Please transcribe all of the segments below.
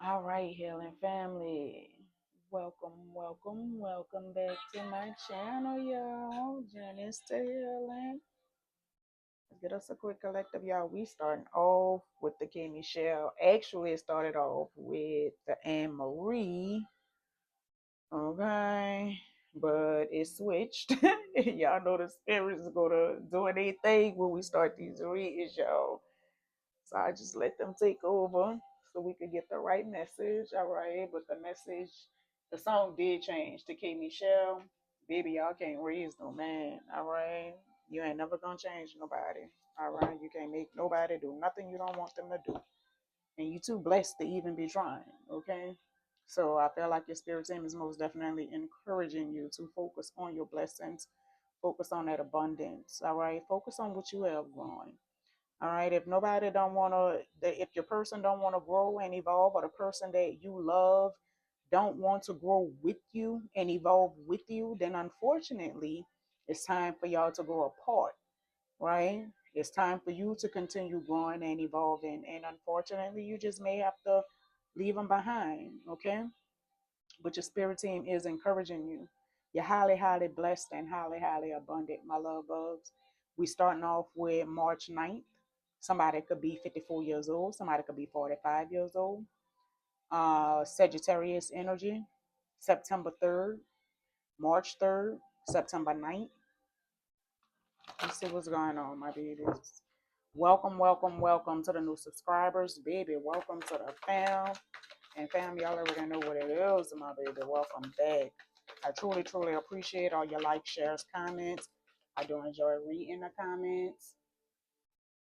All right, healing family. Welcome back to my channel, y'all. Jonny still healing. Let's get us a quick collective, y'all. We starting off with the K Michelle. Actually, it started off with the Anne Marie. Okay. But it switched. Y'all know the spirits go to doing their thing when we start these readings, y'all. So I just let them take over so we could get the right message. All right. But the message, the song did change to K Michelle. Baby, y'all can't raise no man. All right. You ain't never gonna change nobody. All right. You can't make nobody do nothing you don't want them to do. And you too blessed to even be trying. Okay. So I feel like your spirit team is most definitely encouraging you to focus on your blessings, focus on that abundance. All right. Focus on what you have going. All right. If nobody don't want to, if your person don't want to grow and evolve, or the person that you love don't want to grow with you and evolve with you, then unfortunately, it's time for y'all to grow apart. Right? It's time for you to continue growing and evolving. And unfortunately, you just may have to leave them behind. Okay. But your spirit team is encouraging you. You're highly, highly blessed and highly, highly abundant, my love bugs. We starting off with March 9th. Somebody could be 54 years old. Somebody could be 45 years old. Sagittarius energy, September 3rd, March 3rd, September 9th. Let's see what's going on, my babies. Welcome to the new subscribers, baby. Welcome to the fam. And fam, y'all already know what it is, my baby. Welcome back. I truly, truly appreciate all your likes, shares, comments. I do enjoy reading the comments.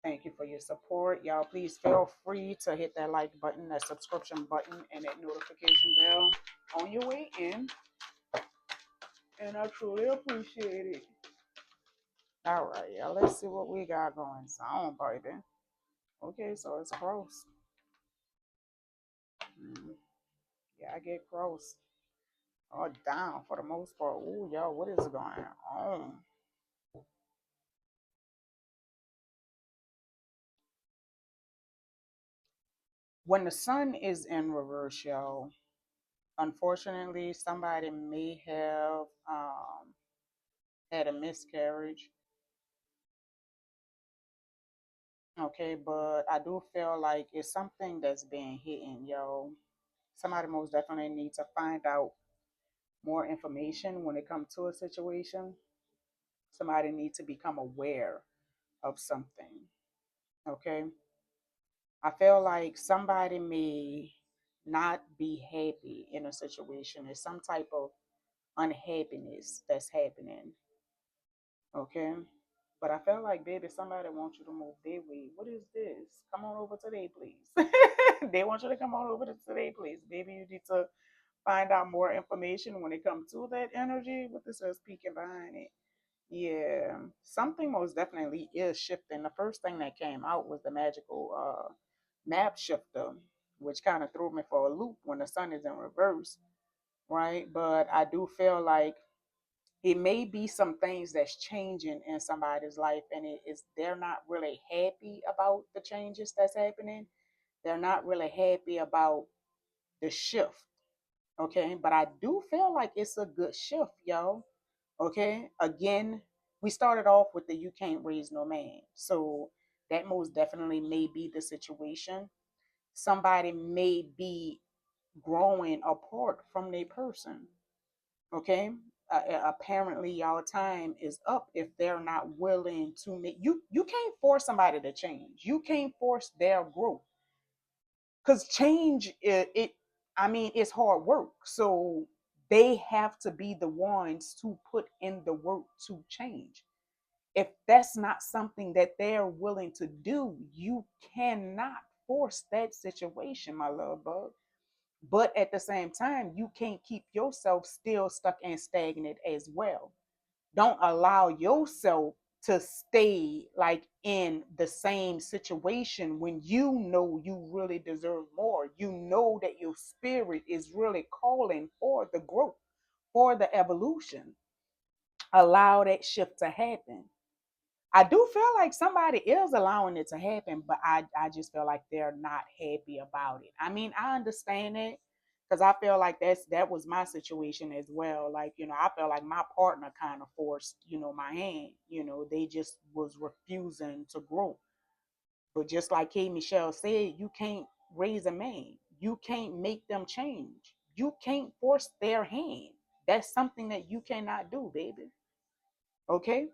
Thank you for your support. Y'all, please feel free to hit that like button, that subscription button, and that notification bell on your way in. And I truly appreciate it. All right, y'all, let's see what we got going on, baby. Okay, so it's cross. Yeah, I get cross. Or down for the most part. Ooh, y'all, what is going on? When the sun is in reverse, y'all, unfortunately, somebody may have had a miscarriage. Okay, but I do feel like it's something that's being hidden, yo. Somebody most definitely needs to find out more information when it comes to a situation. Somebody needs to become aware of something. Okay. I feel like somebody may not be happy in a situation. There's some type of unhappiness that's happening. Okay. But I feel like, baby, somebody wants you to move their way. What is this? Come on over today, please. They want you to come on over to today, please. Baby, you need to find out more information when it comes to that energy. What this is peeking behind it. Yeah, something most definitely is shifting. The first thing that came out was the magical map shifter, which kind of threw me for a loop when the sun is in reverse, right? But I do feel like it may be some things that's changing in somebody's life, and it is they're not really happy about the changes that's happening. They're not really happy about the shift. Okay, but I do feel like it's a good shift, y'all. Okay, again, we started off with the you can't raise no man, so that most definitely may be the situation. Somebody may be growing apart from their person. Okay, apparently y'all time is up if they're not willing to make you can't force somebody to change. You can't force their growth, because change it I mean it's hard work, so they have to be the ones to put in the work to change. If that's not something that they're willing to do, you cannot force that situation, my love bug. But at the same time, you can't keep yourself still stuck and stagnant as well. Don't allow yourself to stay like in the same situation when you know you really deserve more. You know that your spirit is really calling for the growth, for the evolution. Allow that shift to happen. I do feel like somebody is allowing it to happen, but I just feel like they're not happy about it. I mean, I understand it because I feel like that was my situation as well. Like, I feel like my partner kind of forced, my hand. They just was refusing to grow. But just like K. Michelle said, you can't raise a man. You can't make them change. You can't force their hand. That's something that you cannot do, baby. Okay?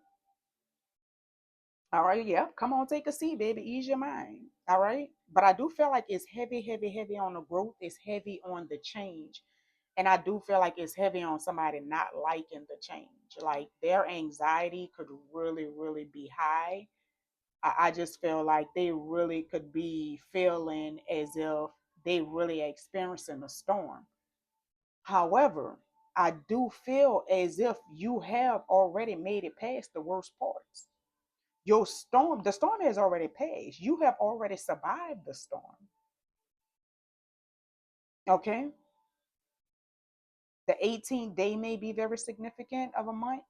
All right, yeah. Come on, take a seat, baby. Ease your mind. All right. But I do feel like it's heavy, heavy, heavy on the growth. It's heavy on the change. And I do feel like it's heavy on somebody not liking the change. Like their anxiety could really, really be high. I just feel like they really could be feeling as if they really experiencing a storm. However, I do feel as if you have already made it past the worst parts. The storm has already passed. You have already survived the storm. Okay. The 18th day may be very significant of a month.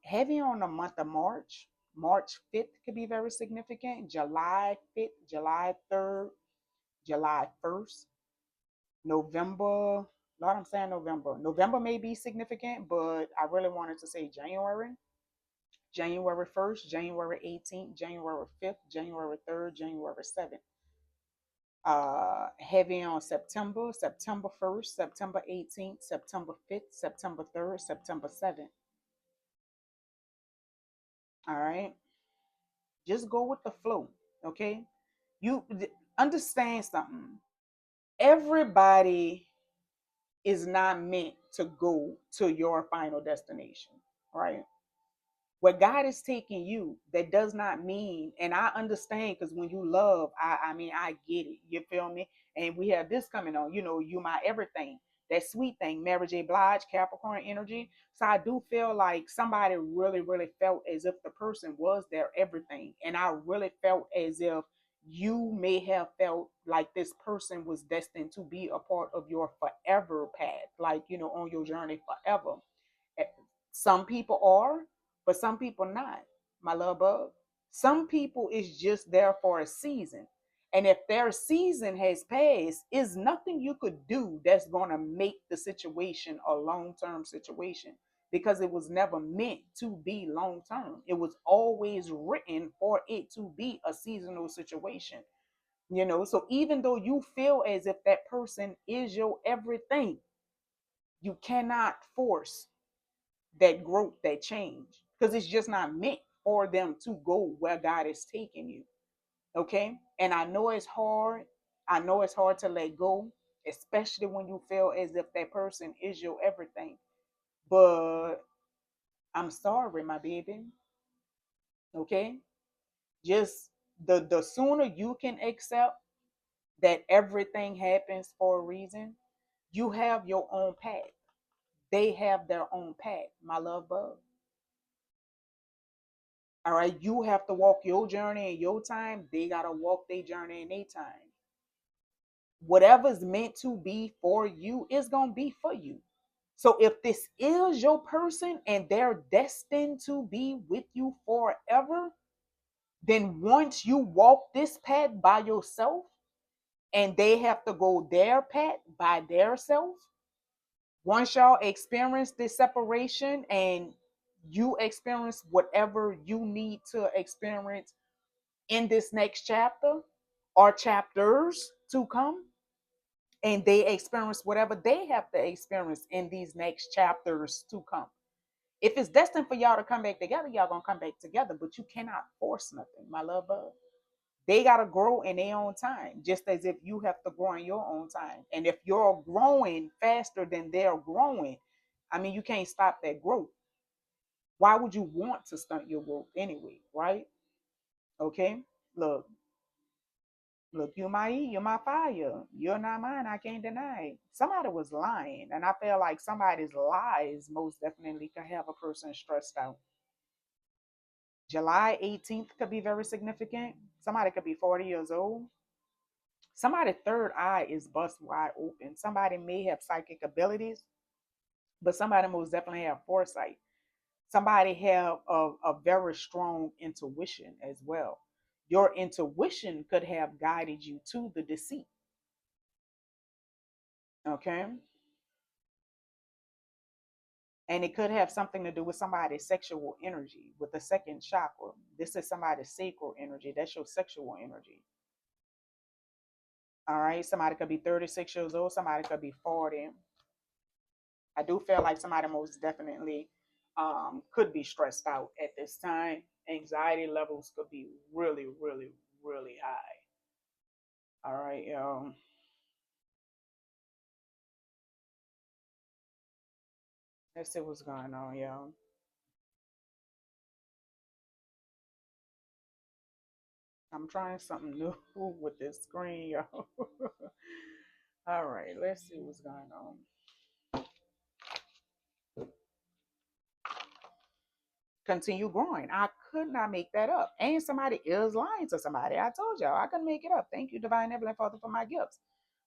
Heavy on the month of March. March 5th could be very significant. July 5th, July 3rd, July 1st, November. Lord, I'm saying November. November may be significant, but I really wanted to say January. January 1st, January 18th, January 5th, January 3rd, January 7th. Heavy on September, September 1st, September 18th, September 5th, September 3rd, September 7th. All right. Just go with the flow. Okay. You understand something. Everybody is not meant to go to your final destination. Right. Where God is taking you, that does not mean, and I understand because when you love, I mean, I get it. You feel me? And we have this coming on, you my everything. That sweet thing, Mary J. Blige, Capricorn energy. So I do feel like somebody really, really felt as if the person was their everything. And I really felt as if you may have felt like this person was destined to be a part of your forever path, like, on your journey forever. Eh, some people are, but some people not, my love bug. Some people is just there for a season. And if their season has passed, is nothing you could do that's going to make the situation a long-term situation because it was never meant to be long-term. It was always written for it to be a seasonal situation. So even though you feel as if that person is your everything, you cannot force that growth, that change, because it's just not meant for them to go where God is taking you. Okay. And I know it's hard. I know it's hard to let go, especially when you feel as if that person is your everything. But I'm sorry, my baby. Okay. Just the sooner you can accept that everything happens for a reason, you have your own path. They have their own path, my love bug. All right, you have to walk your journey in your time. They gotta walk their journey in their time. Whatever's meant to be for you is gonna be for you. So if this is your person and they're destined to be with you forever, then once you walk this path by yourself and they have to go their path by their self, once y'all experience this separation and you experience whatever you need to experience in this next chapter or chapters to come, and they experience whatever they have to experience in these next chapters to come. If it's destined for y'all to come back together, y'all gonna come back together, but you cannot force nothing, my love bug. They gotta grow in their own time, just as if you have to grow in your own time. And if you're growing faster than they're growing, I mean, you can't stop that growth. Why would you want to stunt your growth anyway, right? Okay, look, Look, you my E, you're my fire. You're not mine, I can't deny. Somebody was lying, and I feel like somebody's lies most definitely can have a person stressed out. July 18th could be very significant. Somebody could be 40 years old. Somebody's third eye is bust wide open. Somebody may have psychic abilities, but somebody most definitely have foresight. Somebody have a very strong intuition as well. Your intuition could have guided you to the deceit. Okay. And it could have something to do with somebody's sexual energy with the second chakra. This is somebody's sacral energy. That's your sexual energy. All right. Somebody could be 36 years old. Somebody could be 40. I do feel like somebody most definitely could be stressed out at this time. Anxiety levels could be really, really, really high. All right. Let's see what's going on, y'all. I'm trying something new with this screen, y'all. All right. Let's see what's going on. Continue growing. I could not make that up. And somebody is lying to somebody. I told y'all I couldn't make it up. Thank you, Divine Heavenly Father, for my gifts.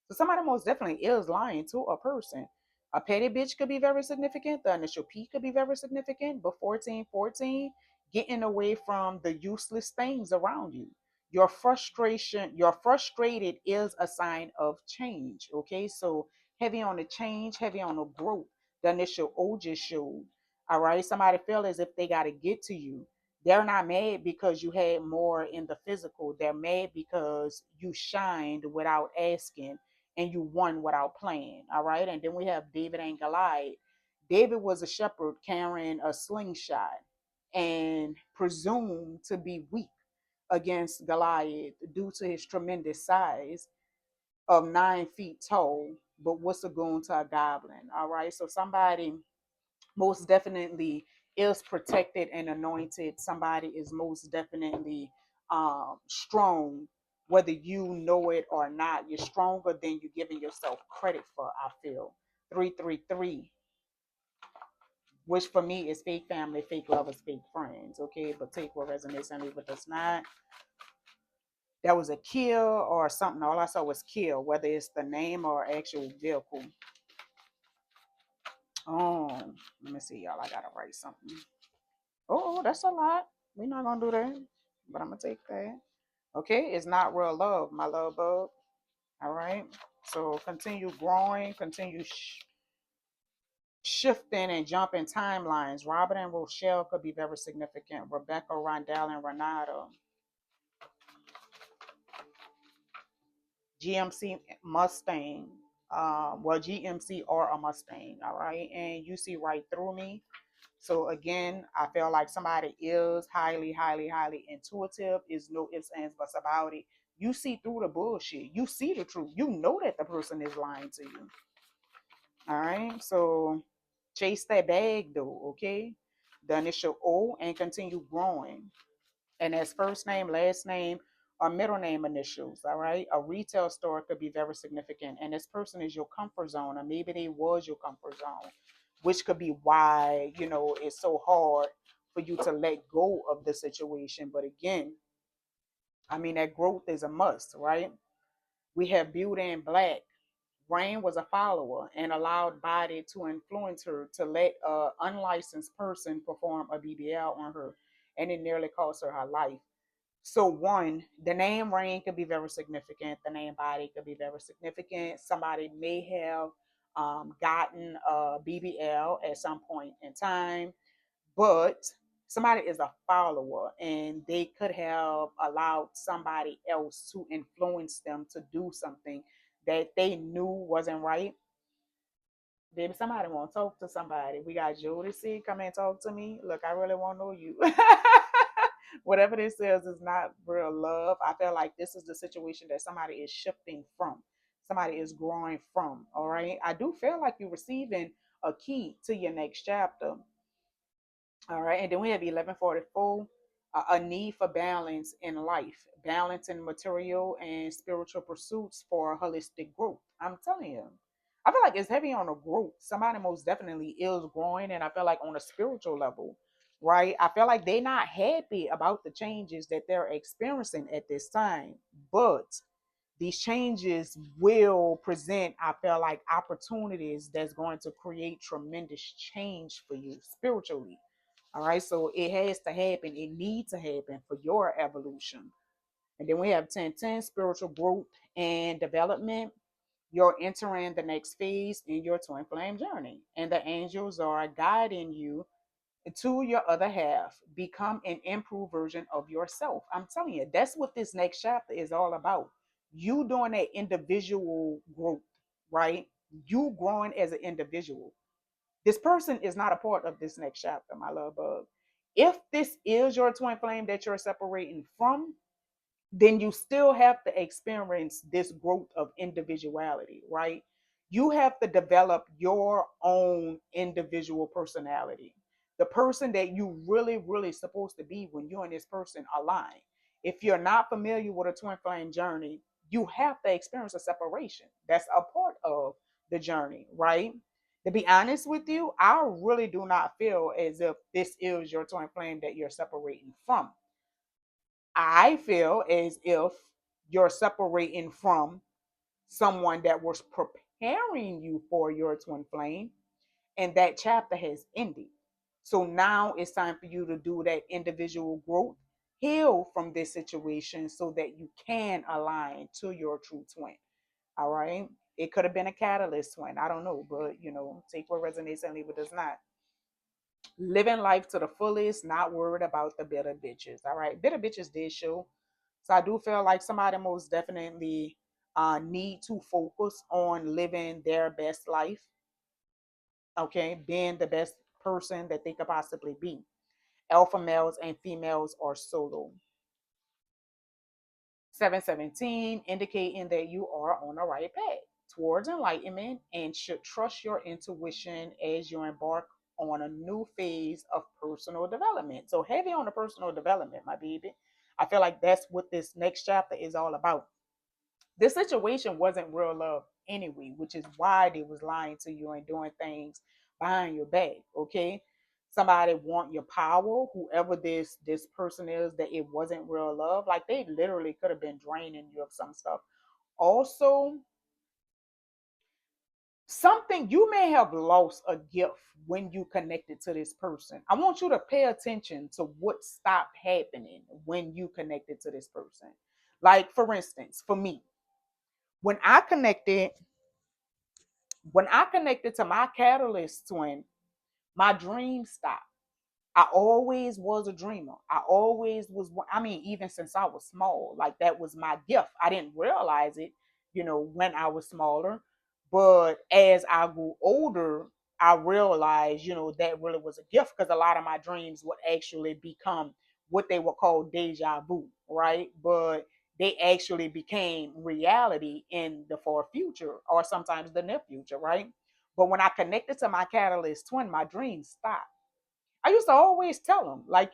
So somebody most definitely is lying to a person. A petty bitch could be very significant. The initial P could be very significant. But 1414, getting away from the useless things around you. Your frustration, you're frustrated is a sign of change. Okay. So heavy on the change, heavy on the growth. The initial O just showed. All right. Somebody feel as if they got to get to you. They're not mad because you had more in the physical. They're mad because you shined without asking and you won without playing. All right. And then we have David and Goliath. David was a shepherd carrying a slingshot and presumed to be weak against Goliath due to his tremendous size of 9 feet tall. But what's a goon to a goblin? All right. So somebody most definitely is protected and anointed. Somebody is most definitely strong, whether you know it or not. You're stronger than you're giving yourself credit for, I feel. 333, which for me is fake family, fake lovers, fake friends. Okay, but take what resonates and leave what does not. That was a kill or something. All I saw was kill, whether it's the name or actual vehicle. Oh, let me see, y'all. I gotta write something. Oh, that's a lot. We're not gonna do that, but I'm gonna take that. Okay, it's not real love, my love bug. All right. So continue growing, continue shifting and jumping timelines. Robert and Rochelle could be very significant. Rebecca, Rondel, and Renata. GMC Mustang. Well, GMC or a Mustang. All right, and you see right through me. So again, I feel like somebody is highly, highly, highly intuitive. Is no ifs, ands, buts about it. You see through the bullshit. You see the truth. You know that the person is lying to you. All right. So chase that bag though, okay? The initial O and continue growing. And as first name, last name, or middle name initials, all right? A retail store could be very significant. And this person is your comfort zone, or maybe they was your comfort zone, which could be why, it's so hard for you to let go of the situation. But again, I mean, that growth is a must, right? We have Beauty in Black. Raine was a follower and allowed body to influence her to let an unlicensed person perform a BBL on her, and it nearly cost her her life. So one, the name Raine could be very significant. The name body could be very significant. Somebody may have gotten a BBL at some point in time, but somebody is a follower and they could have allowed somebody else to influence them to do something that they knew wasn't right. Baby, somebody want to talk to somebody. We got Jodeci. Come and talk to me. Look, I really want to know you. Whatever this is not real love. I feel like this is the situation that somebody is shifting from. Somebody is growing from. All right. I do feel like you're receiving a key to your next chapter. All right. And then we have 1144, a need for balance in life, balance in material and spiritual pursuits for holistic growth. I'm telling you. I feel like it's heavy on the growth. Somebody most definitely is growing. And I feel like on a spiritual level, right? I feel like they're not happy about the changes that they're experiencing at this time. But these changes will present, I feel like, opportunities that's going to create tremendous change for you spiritually. All right, so it has to happen. It needs to happen for your evolution. And then we have 1010, spiritual growth and development. You're entering the next phase in your twin flame journey, and the angels are guiding you to your other half. Become an improved version of yourself. I'm telling you, that's what this next chapter is all about. You doing that individual growth, right? You growing as an individual. This person is not a part of this next chapter, my love bug. If this is your twin flame that you're separating from, then you still have to experience this growth of individuality, right? You have to develop your own individual personality, the person that you really, really supposed to be when you and this person align. If you're not familiar with a twin flame journey, you have to experience a separation. That's a part of the journey, right? To be honest with you, I really do not feel as if this is your twin flame that you're separating from. I feel as if you're separating from someone that was preparing you for your twin flame, and that chapter has ended. So now it's time for you to do that individual growth, heal from this situation so that you can align to your true twin. All right. It could have been a catalyst twin. I don't know, but take what resonates and leave what does not. Living life to the fullest, not worried about the bitter bitches. All right. Bitter bitches did show. So I do feel like somebody most definitely need to focus on living their best life. Okay. Being the best person that they could possibly be. Alpha males and females are solo. 717 indicating that you are on the right path towards enlightenment and should trust your intuition as you embark on a new phase of personal development. So heavy on the personal development, my baby. I feel like that's what this next chapter is all about. This situation wasn't real love anyway, which is why they was lying to you and doing things behind your back. Okay, somebody want your power, whoever this person is, that it wasn't real love. Like they literally could have been draining you of some stuff. Also, something you may have lost a gift when you connected to this person. I want you to pay attention to what stopped happening when you connected to this person. Like for instance, for me, when I connected when I connected to my catalyst twin, my dreams stopped. I always was a dreamer. I always was, I mean, even since I was small, like that was my gift. I didn't realize it, when I was smaller. But as I grew older, I realized, that really was a gift because a lot of my dreams would actually become what they would call deja vu, right? But they actually became reality in the far future or sometimes the near future, right? But when I connected to my catalyst twin, my dreams stopped. I used to always tell them, like,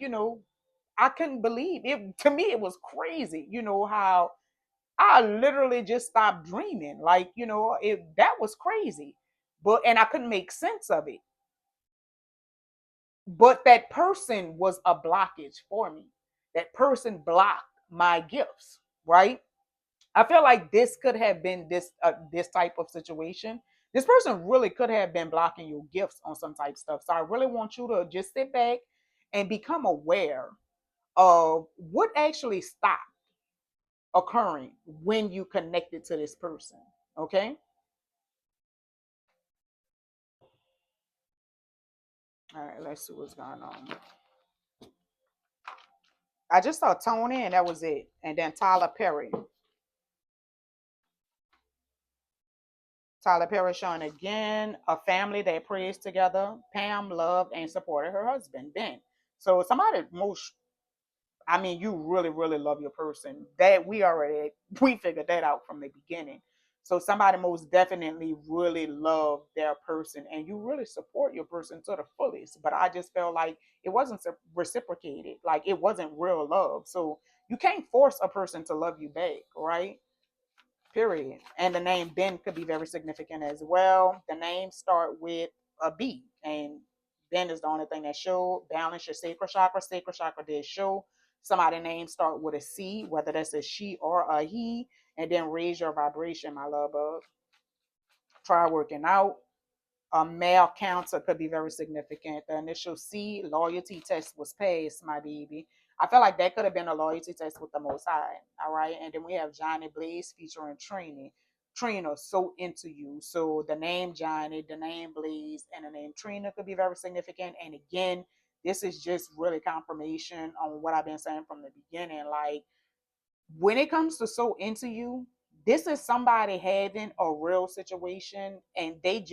I couldn't believe it. To me, it was crazy, how I literally just stopped dreaming. Like, that was crazy. And I couldn't make sense of it. But that person was a blockage for me. That person blocked my gifts, right? I feel like this could have been this type of situation. This person really could have been blocking your gifts on some type of stuff. So I really want you to just sit back and become aware of what actually stopped occurring when you connected to this person. Okay. All right. Let's see what's going on. I just saw Tony and that was it. And then Tyler Perry. Tyler Perry showing again a family that prays together. Pam loved and supported her husband, Ben. So somebody most, I mean, you really, really love your person. That we figured that out from the beginning. So somebody most definitely really love their person and you really support your person to the fullest. But I just felt like it wasn't reciprocated. Like it wasn't real love. So you can't force a person to love you back, right? Period. And the name Ben could be very significant as well. The names start with a B, and Ben is the only thing that show. Balance your sacral chakra. Sacral chakra did show. Somebody name start with a C, whether that's a she or a he, and then raise your vibration, my love bug. Try working out. A male counter could be very significant. The initial C, loyalty test was passed, my baby. I feel like that could have been a loyalty test with the Most High. All right. And then we have Johnny Blaze featuring Trina. Trina, so into you. So the name Johnny, the name Blaze, and the name Trina could be very significant. And again, this is just really confirmation on what I've been saying from the beginning. Like, when it comes to so into you, this is somebody having a real situation and they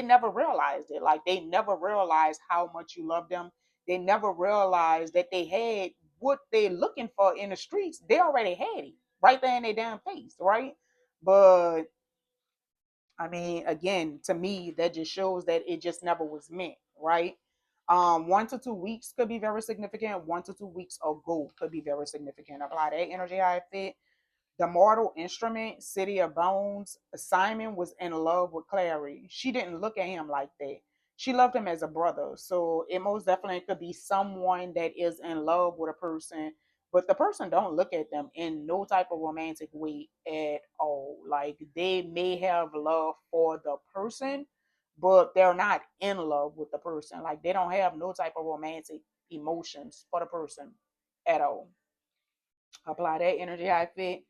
never realized it. Like, they never realized how much you love them. They never realized that they had what they're looking for in the streets. They already had it right there in their damn face, right? But I mean, again, to me, that just shows that it just never was meant, right? 1 to 2 weeks could be very significant. 1 to 2 weeks ago could be very significant. Apply that energy how it fit. The mortal instrument, City of Bones, Simon was in love with Clary. She didn't look at him like that. She loved him as a brother. So it most definitely could be someone that is in love with a person, but the person don't look at them in no type of romantic way at all. Like, they may have love for the person, but they're not in love with the person. Like, they don't have no type of romantic emotions for the person at all. Apply that energy how it fit.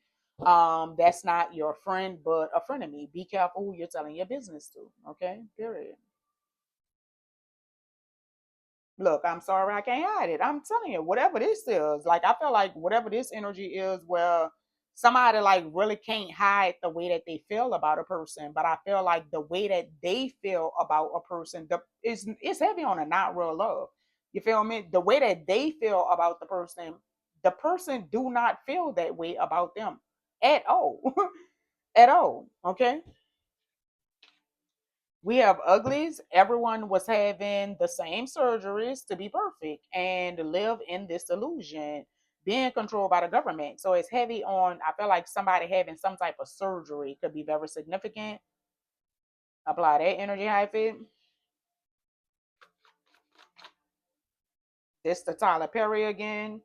That's not your friend, but a friend of me. Be careful who you're telling your business to. Okay, period. Look, I'm sorry, I can't hide it. I'm telling you, whatever this is, like, I feel like whatever this energy is, well, somebody like really can't hide the way that they feel about a person. But I feel like the way that they feel about a person, it's heavy on a not real love. You feel me? The way that they feel about the person do not feel that way about them at all, at all. Okay. We have uglies. Everyone was having the same surgeries to be perfect and live in this illusion, being controlled by the government. So it's heavy on, I feel like somebody having some type of surgery could be very significant. Apply that energy how it fit. This the Tyler Perry again.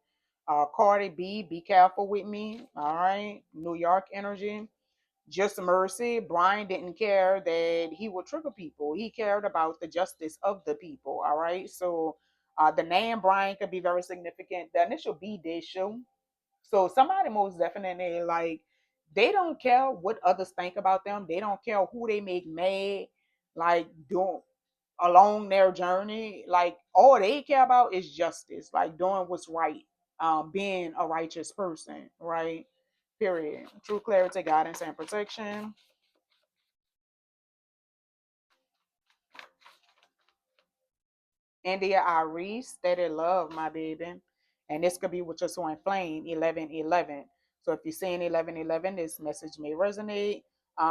Cardi B, be careful with me. All right. New York energy. Just mercy. Brian didn't care that he would trigger people. He cared about the justice of the people. All right. So the name Brian could be very significant. The initial B did show. So somebody most definitely, like, they don't care what others think about them. They don't care who they make mad. Like, doing along their journey, like, all they care about is justice, like doing what's right, being a righteous person, right? Period. True clarity, guidance, and protection. India Iris, steady love, my baby. And this could be with your twin flame, 1111. So if you're seeing 1111, this message may resonate.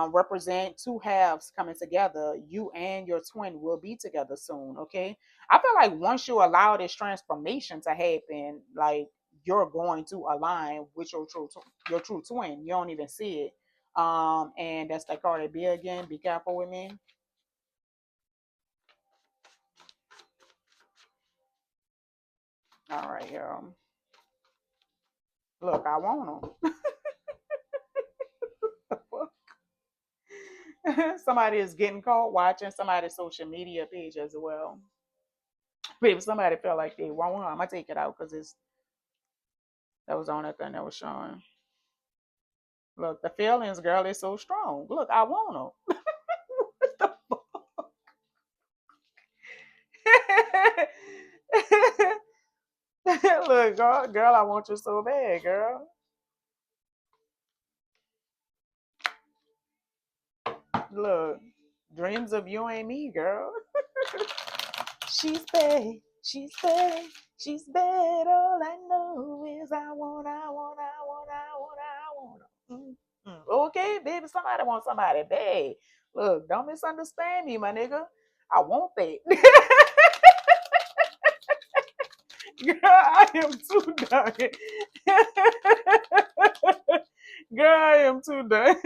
Represent two halves coming together. You and your twin will be together soon, okay? I feel like once you allow this transformation to happen, like, you're going to align with your true twin. You don't even see it. And that's the Cardi B again. Be careful with me. All right, y'all. Look, I want them. Somebody is getting caught watching somebody's social media page as well. But if somebody felt like they want one, I'm gonna take it out because it's that was the only thing that was showing. Look, the feelings, girl, is so strong. Look, I want them. Look, girl, I want you so bad, girl. Look, dreams of you and me, girl. She's bad. She's bad. She's bad. All I know is I want. Okay, baby, somebody wants somebody bad. Look, don't misunderstand me, my nigga. I want that. Girl, I am too done. Girl, I am too done.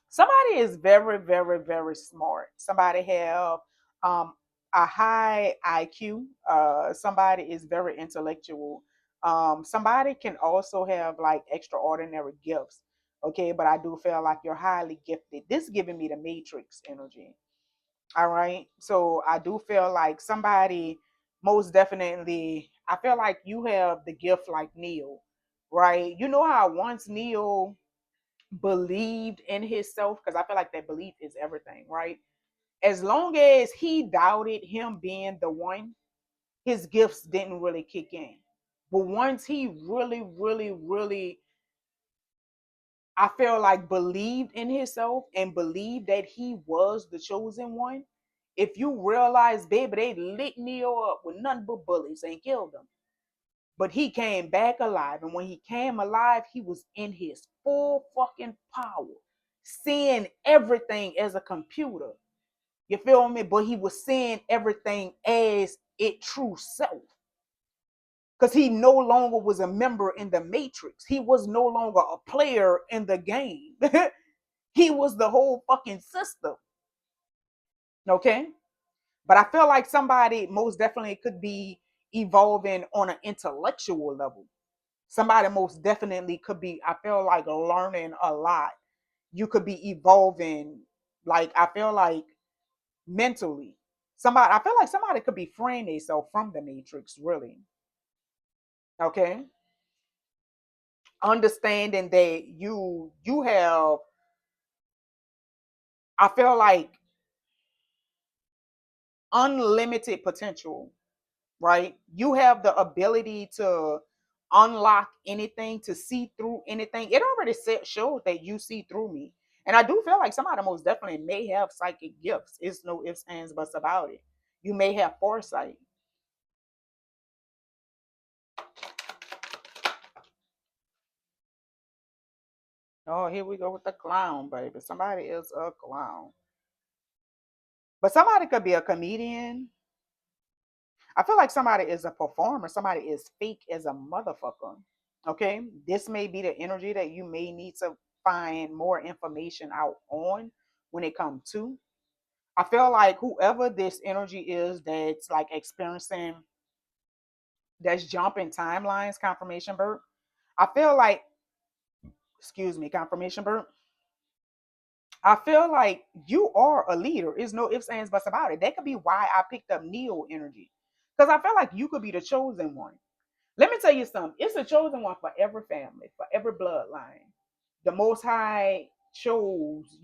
Somebody is very, very, very smart. Somebody have um, a high IQ. Somebody is very intellectual. Somebody can also have like extraordinary gifts. Okay, but I do feel like you're highly gifted. This is giving me the matrix energy. All right. So I do feel like somebody, most definitely, I feel like you have the gift like Neil, right? You know how once Neil believed in himself, because I feel like that belief is everything, right? As long as he doubted him being the one, his gifts didn't really kick in. But once he really, really, really, I feel like believed in himself and believed that he was the chosen one. If you realize, baby, they lit Neo up with nothing but bullets and killed him. But he came back alive. And when he came alive, he was in his full fucking power, seeing everything as a computer. You feel me? But he was seeing everything as it true self. Because he no longer was a member in the matrix. He was no longer a player in the game. He was the whole fucking system. Okay. But I feel like somebody most definitely could be evolving on an intellectual level. Somebody most definitely could be, I feel like, learning a lot. You could be evolving, like, I feel like mentally. Somebody, I feel like somebody could be freeing themselves from the matrix, really. Okay. Understanding that you have, I feel like, unlimited potential, right? You have the ability to unlock anything, to see through anything. It already showed that you see through me. And I do feel like somebody most definitely may have psychic gifts. It's no ifs, ands, buts about it. You may have foresight. Oh, here we go with the clown, baby. Somebody is a clown. But somebody could be a comedian. I feel like somebody is a performer. Somebody is fake as a motherfucker. Okay. This may be the energy that you may need to find more information out on when it comes to. I feel like whoever this energy is that's like experiencing, that's jumping timelines, confirmation birth. I feel like, excuse me, confirmation birth. I feel like you are a leader. There's no ifs, ands, buts about it. That could be why I picked up Neo energy. Because I feel like you could be the chosen one. Let me tell you something. It's a chosen one for every family, for every bloodline. The Most High chose,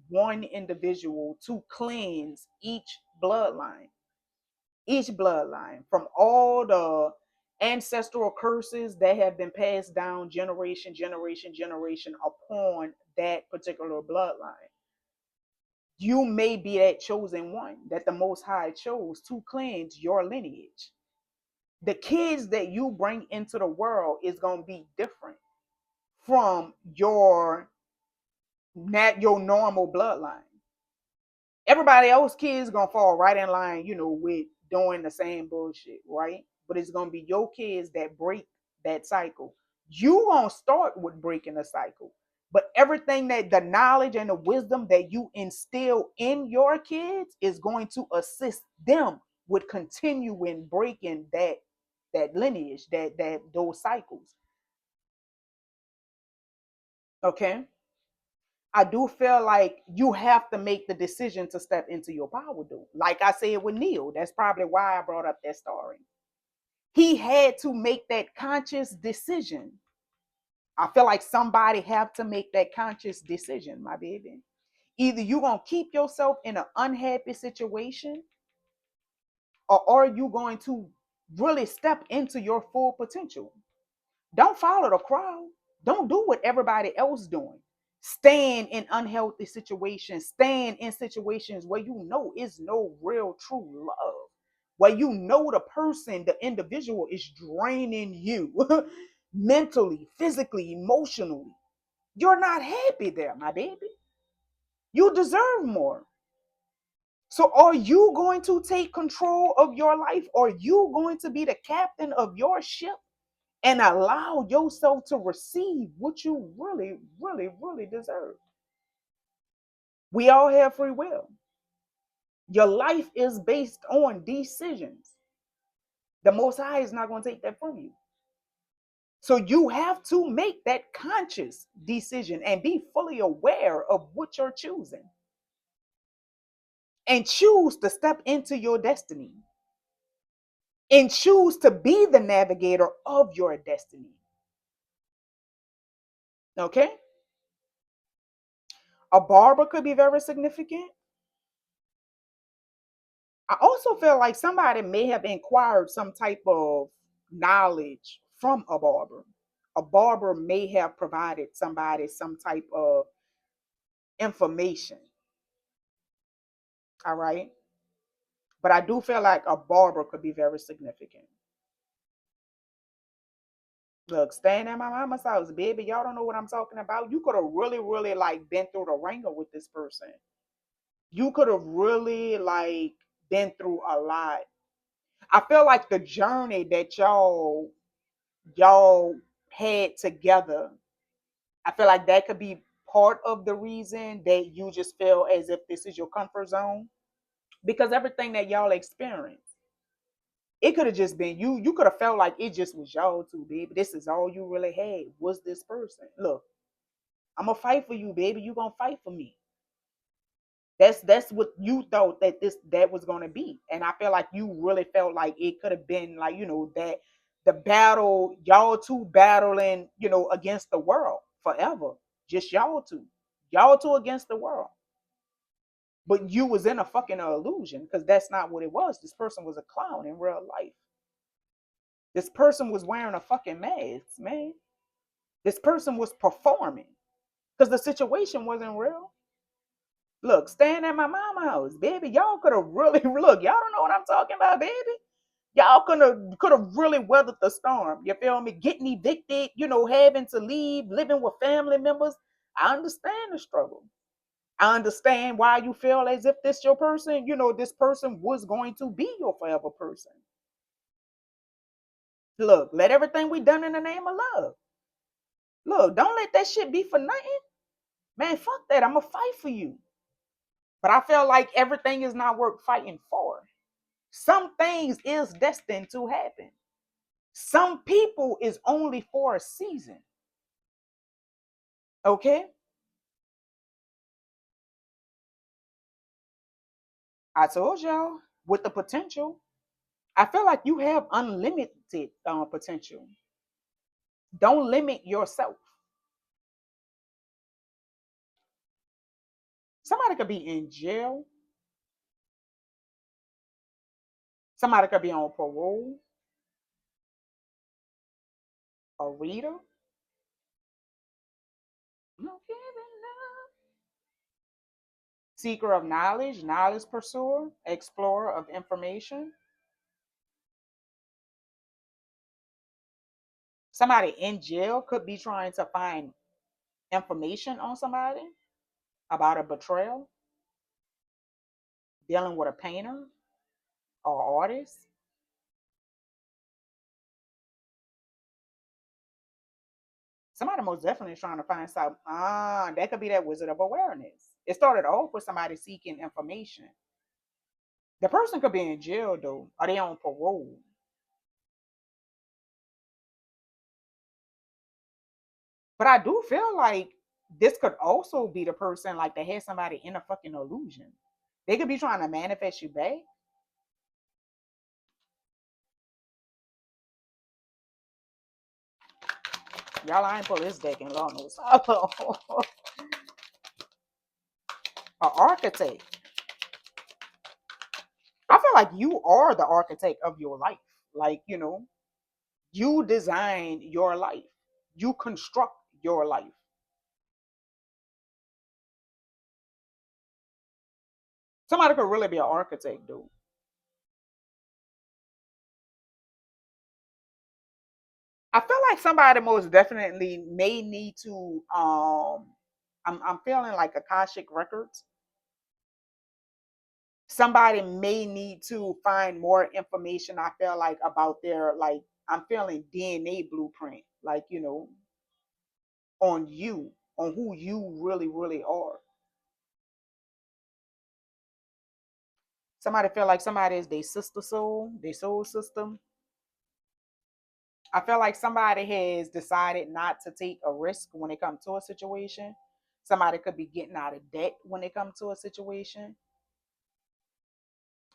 one individual to cleanse each bloodline from all the ancestral curses that have been passed down generation upon that particular bloodline. You may be that chosen one that the Most High chose to cleanse your lineage. The kids that you bring into the world is going to be different from your normal bloodline. Everybody else kids gonna fall right in line, with doing the same bullshit, right? But it's gonna be your kids that break that cycle. You gonna start with breaking the cycle, but everything that the knowledge and the wisdom that you instill in your kids is going to assist them with continuing breaking that lineage, that those cycles. Okay. I do feel like you have to make the decision to step into your power, dude. Like I said with Neil, that's probably why I brought up that story. He had to make that conscious decision. I feel like somebody have to make that conscious decision, my baby. Either you're going to keep yourself in an unhappy situation, or are you going to really step into your full potential? Don't follow the crowd. Don't do what everybody else doing. Stand in unhealthy situations. Stand in situations where you know is no real true love. Where you know the person, the individual is draining you mentally, physically, emotionally. You're not happy there, my baby. You deserve more. So are you going to take control of your life? Or are you going to be the captain of your ship and allow yourself to receive what you really, really, really deserve? We all have free will. Your life is based on decisions. The Most High is not going to take that from you. So you have to make that conscious decision and be fully aware of what you're choosing and choose to step into your destiny and choose to be the navigator of your destiny. Okay? A barber could be very significant. I also feel like somebody may have inquired some type of knowledge from a barber. A barber may have provided somebody some type of information. All right. But I do feel like a barber could be very significant. Look, staying at my mama's house, baby, y'all don't know what I'm talking about. You could have really, really like been through the ringer with this person. You could have really like been through a lot. I feel like the journey that y'all had together, I feel like that could be part of the reason that you just feel as if this is your comfort zone. Because everything that y'all experienced, it could have just been you. You could have felt like it just was y'all two, baby. This is all you really had was this person. Look, I'm gonna fight for you, baby. You gonna fight for me. That's what you thought that that was gonna be. And I feel like you really felt like it could have been like, that the battle, y'all two battling, against the world forever. Just y'all two. Y'all two against the world. But you was in a fucking illusion because that's not what it was. This person was a clown in real life. This person was wearing a fucking mask, man. This person was performing because the situation wasn't real. Look, staying at my mama house, baby. Y'all could have really look. Y'all don't know what I'm talking about, baby. Y'all could have really weathered the storm. You feel me? Getting evicted, having to leave, living with family members. I understand the struggle. I understand why you feel as if this your person. This person was going to be your forever person. Look, let everything we done in the name of love. Look, don't let that shit be for nothing. Man, fuck that. I'm going to fight for you. But I feel like everything is not worth fighting for. Some things is destined to happen. Some people is only for a season. Okay? I told y'all with the potential. I feel like you have unlimited potential. Don't limit yourself. Somebody could be in jail. Somebody could be on parole. A reader. Seeker of knowledge, knowledge pursuer, explorer of information. Somebody in jail could be trying to find information on somebody about a betrayal, dealing with a painter or artist. Somebody most definitely is trying to find some. That could be that wizard of awareness. It started off with somebody seeking information. The person could be in jail though, or they on parole. But I do feel like this could also be the person like that had somebody in a fucking illusion. They could be trying to manifest you back. Y'all, I ain't pull this deck in long knows. An architect. I feel like you are the architect of your life. Like, you design your life. You construct your life. Somebody could really be an architect, dude. I feel like somebody most definitely may need to I'm feeling like Akashic records. Somebody may need to find more information. I feel like about their like I'm feeling DNA blueprint, like on you, on who you really, really are. Somebody feel like somebody is their sister soul, their soul system. I feel like somebody has decided not to take a risk when it comes to a situation. Somebody could be getting out of debt when it comes to a situation.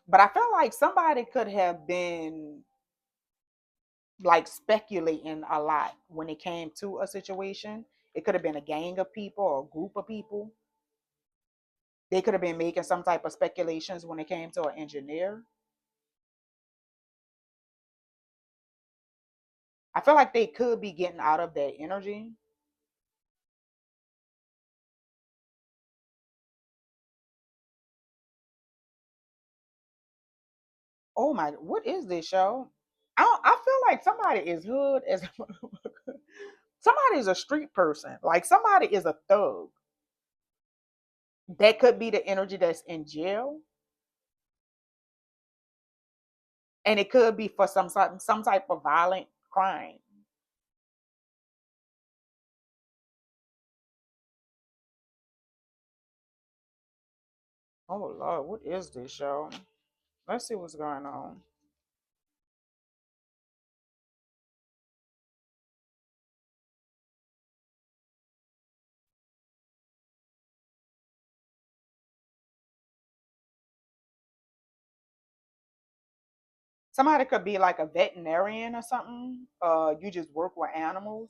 But I feel like somebody could have been like speculating a lot when it came to a situation. It could have been a gang of people or a group of people. They could have been making some type of speculations when it came to an engineer. I feel like they could be getting out of that energy. Oh my, what is this show? I feel like somebody is hood as somebody is a street person. Like somebody is a thug. That could be the energy that's in jail, and it could be for some type of violent crime. Oh Lord, what is this show? Let's see what's going on. Somebody could be like a veterinarian or something. You just work with animals.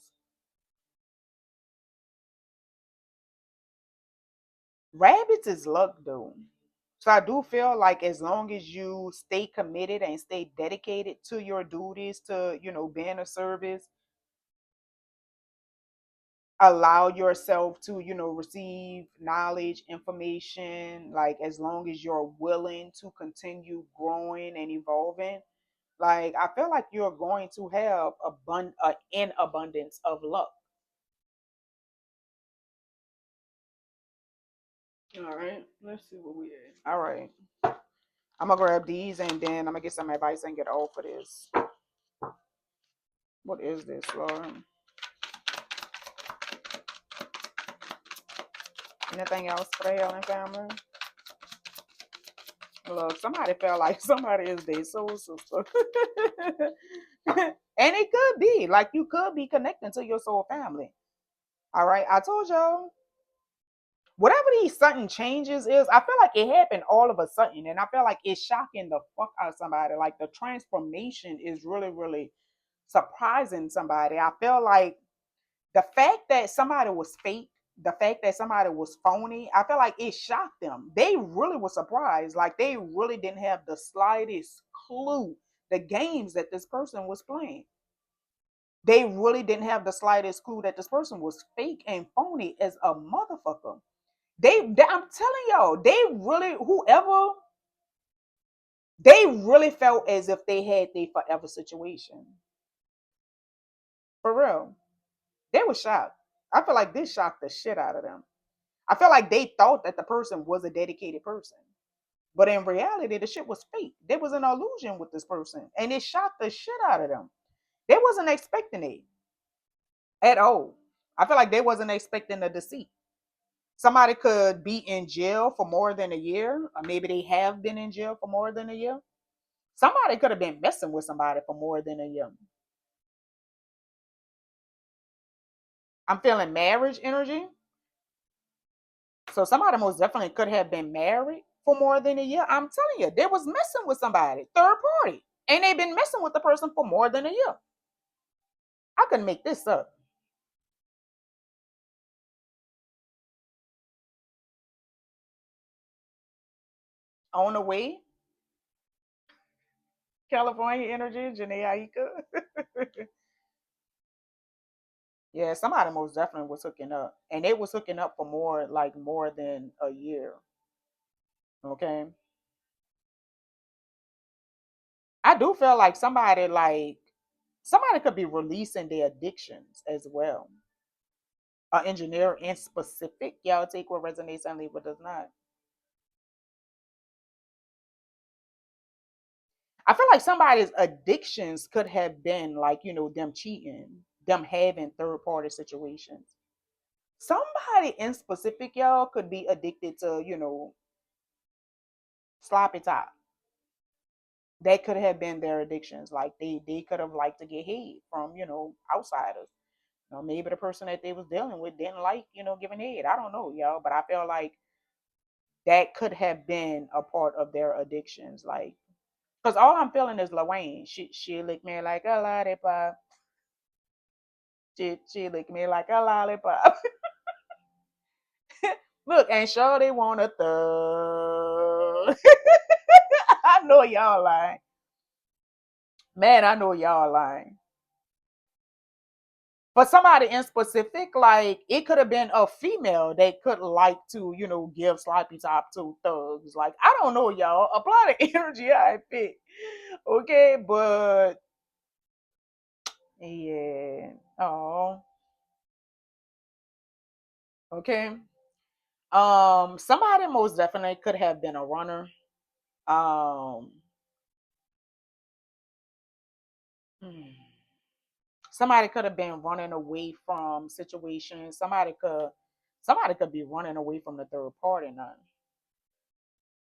Rabbits is luck though. So I do feel like as long as you stay committed and stay dedicated to your duties, to being a service, allow yourself to receive knowledge, information, like as long as you're willing to continue growing and evolving, like I feel like you're going to have an abundance of luck. All right, let's see what we at. All right, I'm gonna grab these and then I'm gonna get some advice and get off of this. What is this, Lord? Anything else for the Helen family? Look, somebody felt like somebody is their soul sister. And it could be like you could be connecting to your soul family. All right, I told y'all, whatever these sudden changes is, I feel like it happened all of a sudden, and I feel like it's shocking the fuck out of somebody. Like the transformation is really, really surprising somebody. I feel like the fact that somebody was fake, the fact that somebody was phony, I feel like it shocked them. They really were surprised. Like they really didn't have the slightest clue the games that this person was playing. They really didn't have the slightest clue that this person was fake and phony as a motherfucker. I'm telling y'all, they really, whoever, they really felt as if they had their forever situation. For real. They were shocked. I feel like this shocked the shit out of them. I feel like they thought that the person was a dedicated person. But in reality, the shit was fake. There was an illusion with this person. And it shocked the shit out of them. They wasn't expecting it at all. I feel like they wasn't expecting the deceit. Somebody could be in jail for more than a year, or maybe they have been in jail for more than a year. Somebody could have been messing with somebody for more than a year. I'm feeling marriage energy. So somebody most definitely could have been married for more than a year. I'm telling you, they was messing with somebody, third party. And they've been messing with the person for more than a year. I couldn't make this up. On the way, California energy, Janae Aika. Yeah, somebody most definitely was hooking up. And they was hooking up for more than a year. Okay. I do feel like somebody could be releasing their addictions as well. An engineer in specific, y'all take what resonates and leave what does not. I feel like somebody's addictions could have been like, them cheating, them having third party situations. Somebody in specific, y'all, could be addicted to, sloppy top. That could have been their addictions. Like they could have liked to get head from, outsiders. Maybe the person that they was dealing with didn't like, giving head. I don't know, y'all, but I feel like that could have been a part of their addictions. Like, because all I'm feeling is Lorraine. She licked me like a lollipop. She licked me like a lollipop. Look, and sure they want a thug. I know y'all lying. Man, I know y'all lying. For somebody in specific, like it could have been a female that could like to, give sloppy top to thugs. Like, I don't know, y'all. Apply the energy I fit. Okay, but yeah. Oh, okay. Somebody most definitely could have been a runner. Um, hmm. Somebody could have been running away from situations. Somebody could be running away from the third party now.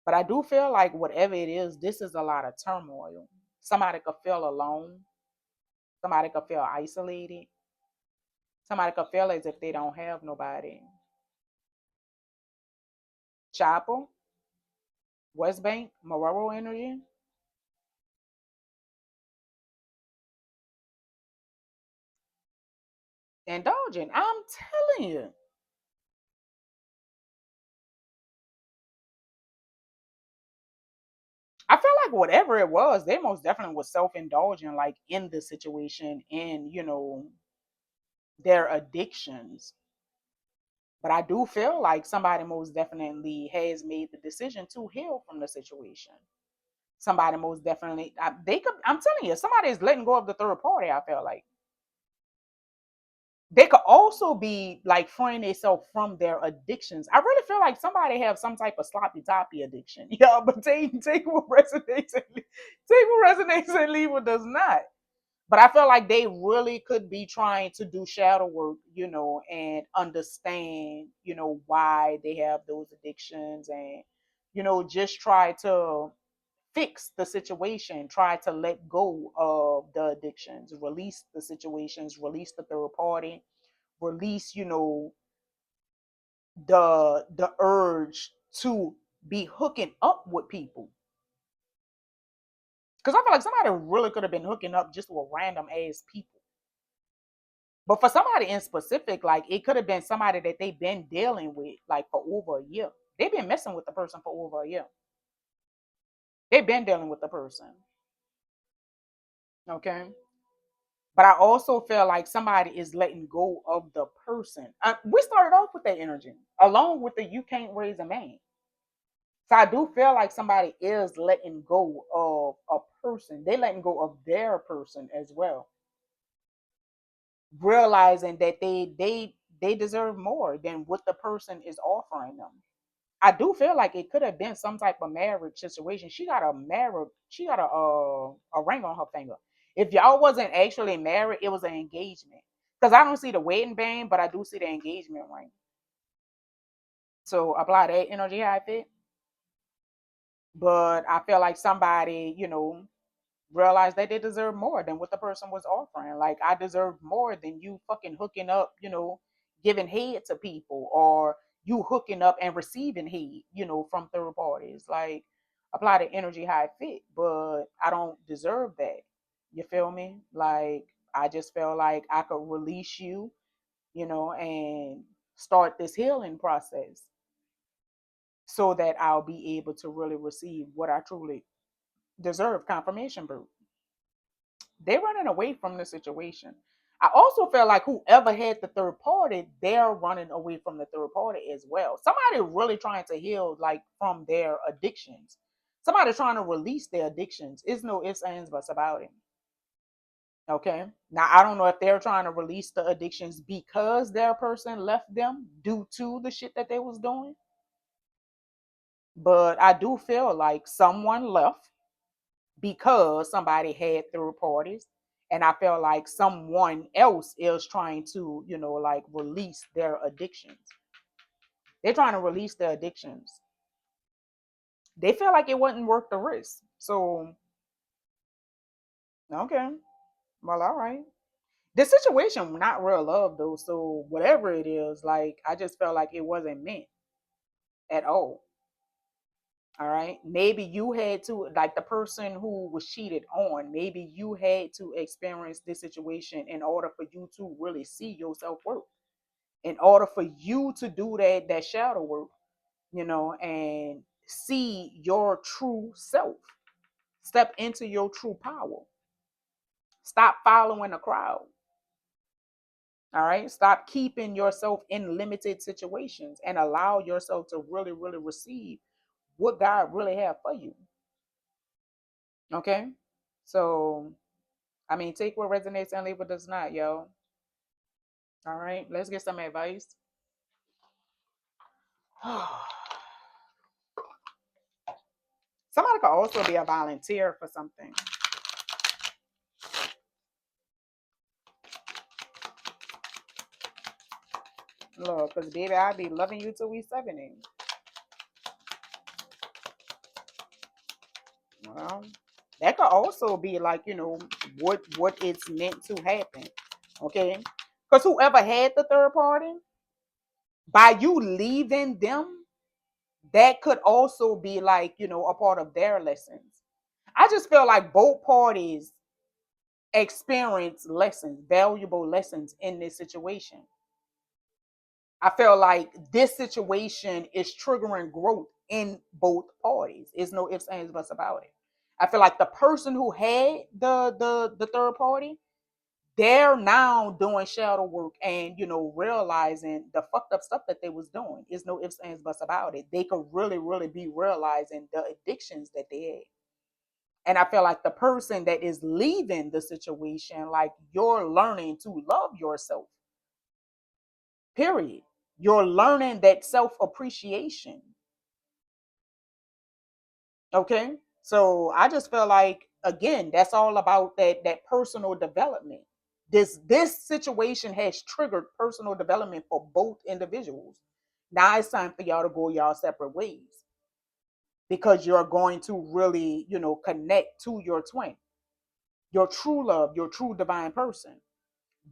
But I do feel like whatever it is, this is a lot of turmoil. Somebody could feel alone. Somebody could feel isolated. Somebody could feel as if they don't have nobody. Chapel, Westbank, Marrero energy, indulgent. I'm telling you. I feel like whatever it was, they most definitely was self-indulging, like in the situation, in their addictions. But I do feel like somebody most definitely has made the decision to heal from the situation. Somebody most definitely, they could. I'm telling you, somebody is letting go of the third party. I feel like they could also be like freeing themselves from their addictions. I really feel like somebody have some type of sloppy toppy addiction. Yeah, but take what resonates and take what resonates and leave what does not. But I feel like they really could be trying to do shadow work, and understand, why they have those addictions, and just try to fix the situation, try to let go of the addictions, release the situations, release the third party, release, the urge to be hooking up with people. Because I feel like somebody really could have been hooking up just with random ass people. But for somebody in specific, like it could have been somebody that they've been dealing with like for over a year. They've been messing with the person for over a year. They've been dealing with the person. Okay. But I also feel like somebody is letting go of the person. We started off with that energy, along with the you can't raise a man. So I do feel like somebody is letting go of a person. They letting go of their person as well, realizing that they deserve more than what the person is offering them. I do feel like it could have been some type of marriage situation. She got a ring on her finger. If y'all wasn't actually married, it was an engagement. Because I don't see the wedding band, but I do see the engagement ring. So apply that energy how I fit. But I feel like somebody, realize that they deserve more than what the person was offering. Like I deserve more than you fucking hooking up, giving head to people, or you hooking up and receiving head, from third parties. Like apply the energy how it fit, but I don't deserve that. You feel me? Like I just feel like I could release you, and start this healing process so that I'll be able to really receive what I truly deserve, confirmation proof. They're running away from the situation. I also feel like whoever had the third party, they're running away from the third party as well. Somebody really trying to heal like from their addictions. Somebody trying to release their addictions. It's no ifs, ands, buts about it. Okay. Now I don't know if they're trying to release the addictions because their person left them due to the shit that they was doing. But I do feel like someone left because somebody had third parties, and I feel like someone else is trying to like release their addictions. They're trying to release their addictions. They feel like it wasn't worth the risk, so Okay. Well, all right. The situation not real love though, so whatever it is, like I just felt like it wasn't meant at all. All right. Maybe you had to, like the person who was cheated on, maybe you had to experience this situation in order for you to really see your self worth. In order for you to do that shadow work, and see your true self. Step into your true power. Stop following the crowd. All right. Stop keeping yourself in limited situations and allow yourself to really, really receive what God really have for you. Okay. So, I mean, take what resonates and leave what does not, yo. All right. Let's get some advice. Somebody could also be a volunteer for something. Look, because baby, I'll be loving you till we 70. Well, that could also be like, what it's meant to happen. Okay. Because whoever had the third party, by you leaving them, that could also be like, a part of their lessons. I just feel like both parties experience lessons, valuable lessons in this situation. I feel like this situation is triggering growth in both parties. There's no ifs, ands, buts about it. I feel like the person who had the third party, they're now doing shadow work and realizing the fucked up stuff that they was doing. There's no ifs, ands, buts about it. They could really, really be realizing the addictions that they had. And I feel like the person that is leaving the situation, like you're learning to love yourself. Period. You're learning that self appreciation. Okay. So I just feel like again, that's all about that personal development. This situation has triggered personal development for both individuals. Now it's time for y'all to go y'all separate ways because you're going to really, connect to your twin, your true love, your true divine person.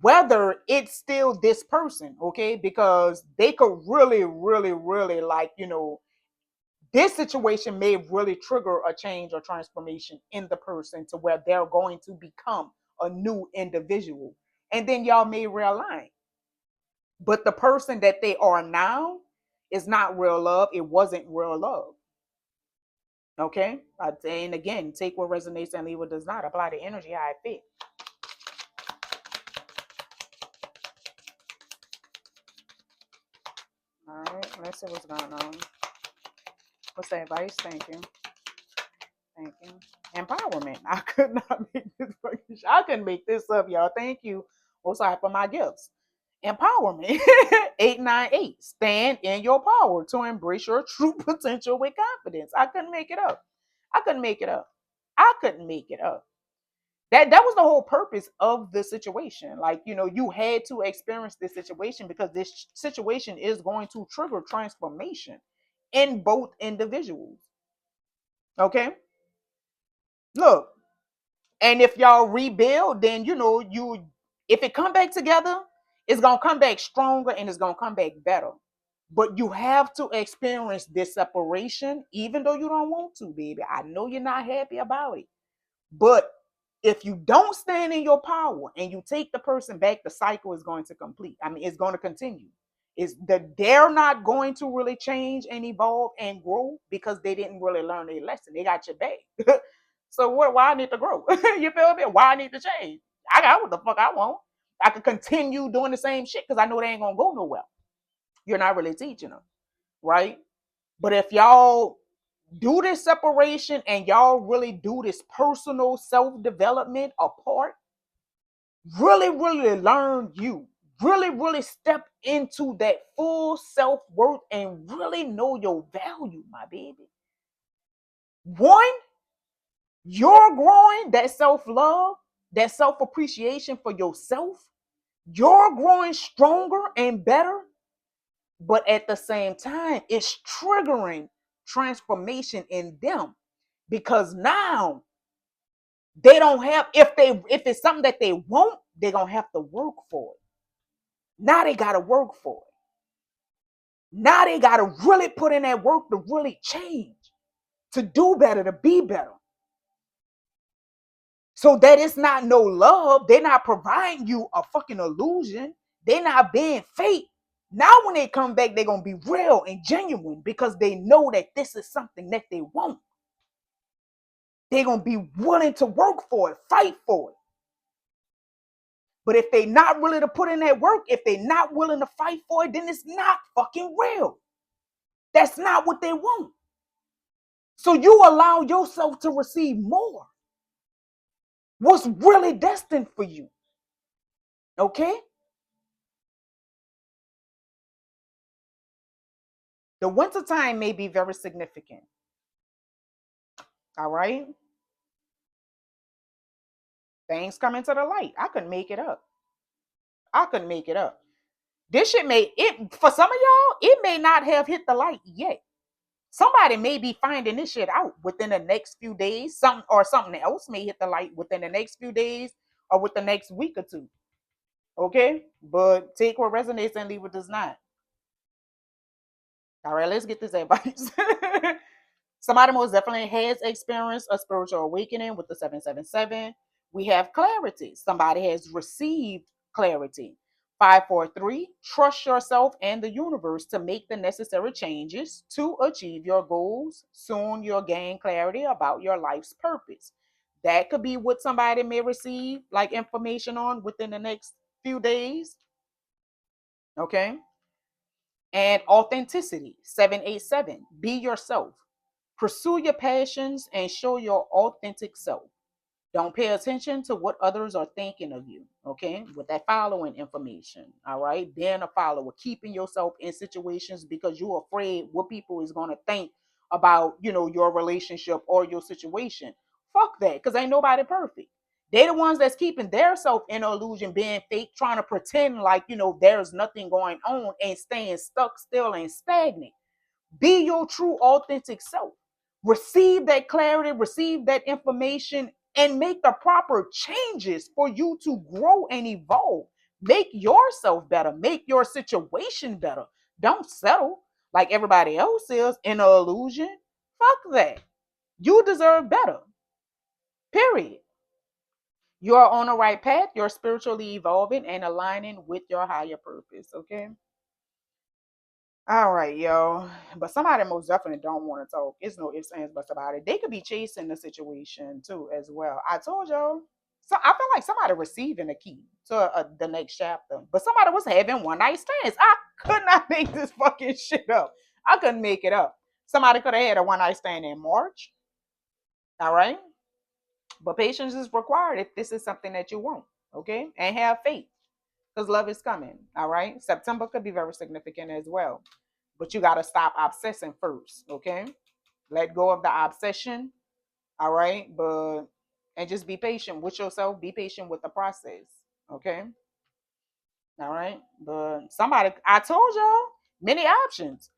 Whether it's still this person, okay, because they could really, really, really like, this situation may really trigger a change or transformation in the person to where they're going to become a new individual. And then y'all may realign. But the person that they are now is not real love. It wasn't real love. Okay. And again, take what resonates and leave what does not. Apply the energy how it fit. All right. Let's see what's going on. What's the advice? Thank you. Thank you. Empowerment. I could not make this fucking I couldn't make this up, y'all. Thank you. Also for my gifts. Empowerment. 898. Stand in your power to embrace your true potential with confidence. I couldn't make it up. I couldn't make it up. I couldn't make it up. That was the whole purpose of the situation. Like, you had to experience this situation because this situation is going to trigger transformation in both individuals. Okay? Look, and if y'all rebuild, then you if it come back together, it's gonna come back stronger and it's gonna come back better. But you have to experience this separation, even though you don't want to, baby. I know you're not happy about it. But if you don't stand in your power and you take the person back, the cycle is going to complete. I mean, it's going to continue. Is that they're not going to really change and evolve and grow because they didn't really learn their lesson. They got your back. So what? Why I need to grow? You feel me? Why I need to change? I got what the fuck I want. I could continue doing the same shit because I know they ain't gonna go nowhere. You're not really teaching them, right? But if y'all do this separation and y'all really do this personal self-development apart, really, really learn you, really, really step into that full self-worth and really know your value, my baby. One, you're growing that self-love, that self-appreciation for yourself. You're growing stronger and better, but at the same time, it's triggering transformation in them because now They don't have, if it's something that they want, they're gonna have to work for it. Now they gotta work for it. Now they gotta really put in that work to really change, to do better, to be better. So that it's not no love. They're not providing you a fucking illusion. They're not being fake. Now when they come back, they're gonna be real and genuine because they know that this is something that they want. They're gonna be willing to work for it, fight for it. But if they're not willing to put in that work, if they're not willing to fight for it, then it's not fucking real. That's not what they want. So you allow yourself to receive more. What's really destined for you. Okay? The winter time may be very significant. All right? Things come into the light. I couldn't make it up. I couldn't make it up. This shit may, it for some of y'all, it may not have hit the light yet. Somebody may be finding this shit out within the next few days. Something else may hit the light within the next few days or with the next week or two. Okay? But take what resonates and leave what does not. All right, let's get this advice. Somebody most definitely has experienced a spiritual awakening with the 777. We have clarity. Somebody has received clarity. 543, trust yourself and the universe to make the necessary changes to achieve your goals. Soon you'll gain clarity about your life's purpose. That could be what somebody may receive like information on within the next few days. Okay. And authenticity, 787, be yourself. Pursue your passions and show your authentic self. Don't pay attention to what others are thinking of you, okay? With that following information, all right? Being a follower, keeping yourself in situations because you're afraid what people is going to think about, your relationship or your situation. Fuck that, because ain't nobody perfect. They're the ones that's keeping their self in an illusion, being fake, trying to pretend like, there's nothing going on and staying stuck still and stagnant. Be your true, authentic self. Receive that clarity, receive that information, and make the proper changes for you to grow and evolve. Make yourself better, make your situation better. Don't settle like everybody else is in an illusion. Fuck that. You deserve better. Period. You are on the right path. You're spiritually evolving and aligning with your higher purpose. Okay. All right, yo. But somebody most definitely don't want to talk. It's no ifs, ands, buts about it. They could be chasing the situation too, as well. I told y'all. So I feel like somebody receiving a key to the next chapter, but somebody was having one night stands. I could not make this fucking shit up. I couldn't make it up. Somebody could have had a one night stand in March. All right, but patience is required if this is something that you want. Okay, and have faith because love is coming. All right, September could be very significant as well. But you got to stop obsessing first, okay? Let go of the obsession, all right? And just be patient with yourself, be patient with the process, okay? All right? But somebody, I told y'all, many options.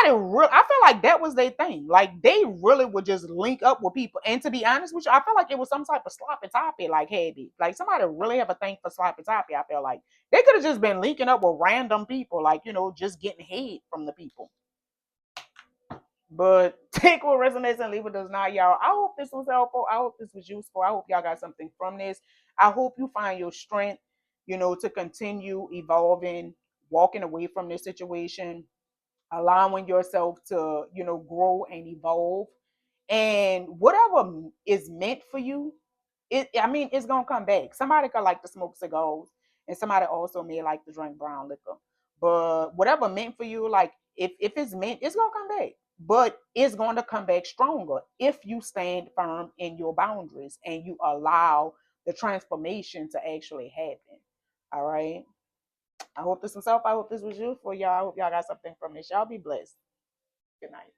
I feel like that was their thing. Like they really would just link up with people. And to be honest with you, I feel like it was some type of sloppy toppy, like heavy. Like somebody really have a thing for sloppy toppy. I feel like they could have just been linking up with random people, like, just getting hate from the people. But take what resonates and leave what does not, y'all. I hope this was helpful. I hope this was useful. I hope y'all got something from this. I hope you find your strength, to continue evolving, walking away from this situation, allowing yourself to, grow and evolve. And whatever is meant for you, it's gonna come back. Somebody could like to smoke cigars, and somebody also may like to drink brown liquor. But whatever meant for you, like if it's meant, it's gonna come back. But it's going to come back stronger if you stand firm in your boundaries and you allow the transformation to actually happen. All right. I hope this was helpful. I hope this was useful, y'all. I hope y'all got something from this. Y'all be blessed. Good night.